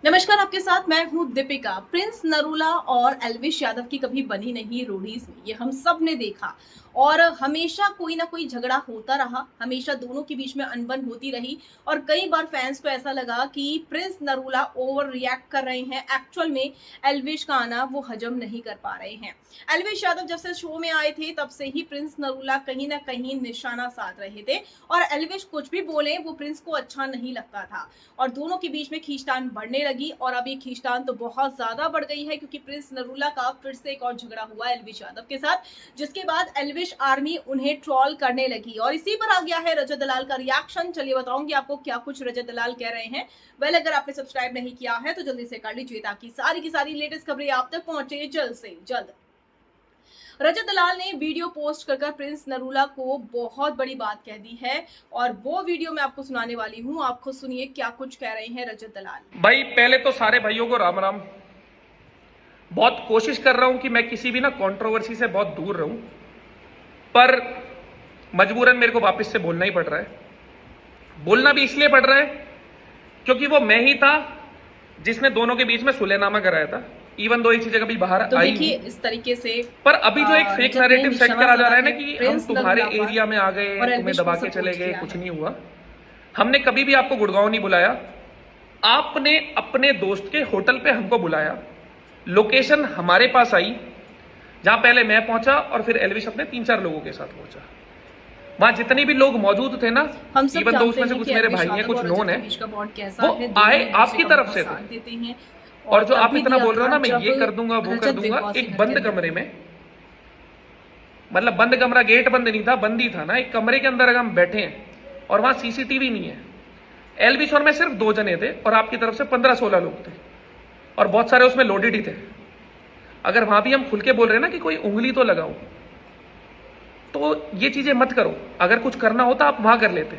नमस्कार, आपके साथ मैं हूं दीपिका। प्रिंस नरूला और एल्विश यादव की कभी बनी नहीं रोडीज में, ये हम सब ने देखा। और हमेशा कोई ना कोई झगड़ा होता रहा, हमेशा दोनों के बीच में अनबन होती रही। और कई बार फैंस को ऐसा लगा कि प्रिंस नरूला ओवर रिएक्ट कर रहे हैं। एक्चुअल में एल्विश का आना वो हजम नहीं कर पा रहे हैं। एल्विश यादव जब से शो में आए थे तब से ही प्रिंस नरूला कहीं ना कहीं निशाना साध रहे थे। और एल्विश कुछ भी बोले वो प्रिंस को अच्छा नहीं लगता था और दोनों के बीच में खींचतान बढ़ने लगी। और अब ये खींचतान तो बहुत ज्यादा बढ़ गई है क्योंकि प्रिंस नरूला का फिर से एक और झगड़ा हुआ एल्विश यादव के साथ, जिसके बाद एल्विश आर्मी उन्हें ट्रोल करने लगी। और इसी पर आ गया है रजत दलाल का रिएक्शन। चलिए बताऊंगी आपको क्या कुछ रजत दलाल कह रहे हैं। वेल, अगर आपने सब्सक्राइब नहीं किया है तो जल्दी से कर लीजिए ताकि सारी की सारी लेटेस्ट खबरें आप तक पहुंचे जल्द से जल्द। रजत दलाल ने वीडियो पोस्ट कर प्रिंस नरूला को बहुत बड़ी बात कह दी है और वो वीडियो मैं आपको सुनाने वाली हूँ। आप खुद सुनिए क्या कुछ कह रहे हैं रजत दलाल। भाई पहले तो सारे भाइयों को राम राम। बहुत कोशिश कर रहा हूं कि मैं किसी भी ना कंट्रोवर्सी से बहुत दूर रहूं, पर मजबूरन मेरे को वापस से बोलना ही पड़ रहा है। बोलना भी इसलिए पड़ रहा है क्योंकि वो मैं ही था जिसने दोनों के बीच में सुलहनामा कराया था। इवन दो एक चीजें कभी बाहर तो आई देखिए इस तरीके से। पर अभी जो एक फेक नैरेटिव सेट करा जा रहा है ना कि हम प्रिंस तुम्हारे नरूला एरिया में आ गए, और तुम्हें एल्विश दबा को के चले सपोर्ट गए, किया कुछ है। नहीं हुआ। हमने कभी भी आपको गुड़गांव नहीं बुलाया। आपने अपने दोस्त के होटल पे हमको बुलाया, लोकेशन हमारे पास आई, जहां पहले मैं पहुंचा और फिर एल्विश अपने 3-4 लोगों के साथ पहुंचा। वहां जितने भी लोग मौजूद थे ना, हम सब इवन तो जानते उसमें से हैं कुछ कि मेरे एल्विश भाई हैं, यादव कुछ और नोन रजत है, के बीच का बॉन्ड कैसा वो है, दोनों आए एक दूसरे आपकी का तरफ बहुत से साथ थे। देते हैं। और जो आप तभी इतना दिया बोल रहे हो था ना, मैं जब ये कर दूंगा वो कर रजत दूंगा, बिग बॉस एक के बंद घर के कमरे अंदर में, मतलब बंद कमरा, गेट बंद नहीं था, बंद ही था ना, एक कमरे के अंदर अगर हम बैठे हैं और वहां सीसीटीवी नहीं है, एल्विश और मैं सिर्फ 2 जने थे और आपकी तरफ से 15-16 लोग थे और बहुत सारे उसमें लोडेड ही थे। अगर वहां भी हम खुल के बोल रहे हैं ना कि कोई उंगली तो लगाओ, तो ये चीजें मत करो। अगर कुछ करना होता आप वहां कर लेते।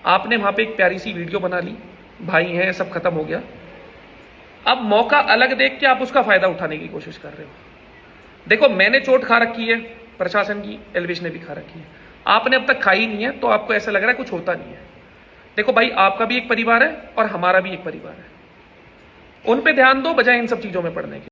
आपने वहां पे एक प्यारी सी वीडियो बना ली, भाई हैं, सब खत्म हो गया। अब मौका अलग देख के आप उसका फायदा उठाने की कोशिश कर रहे हो। देखो, मैंने चोट खा रखी है प्रशासन की, एल्विश ने भी खा रखी है, आपने अब तक खाई नहीं है, तो आपको ऐसा लग रहा है कुछ होता नहीं है। देखो भाई, आपका भी एक परिवार है और हमारा भी एक परिवार है, उन पे ध्यान दो बजाय इन सब चीजों में पड़ने के।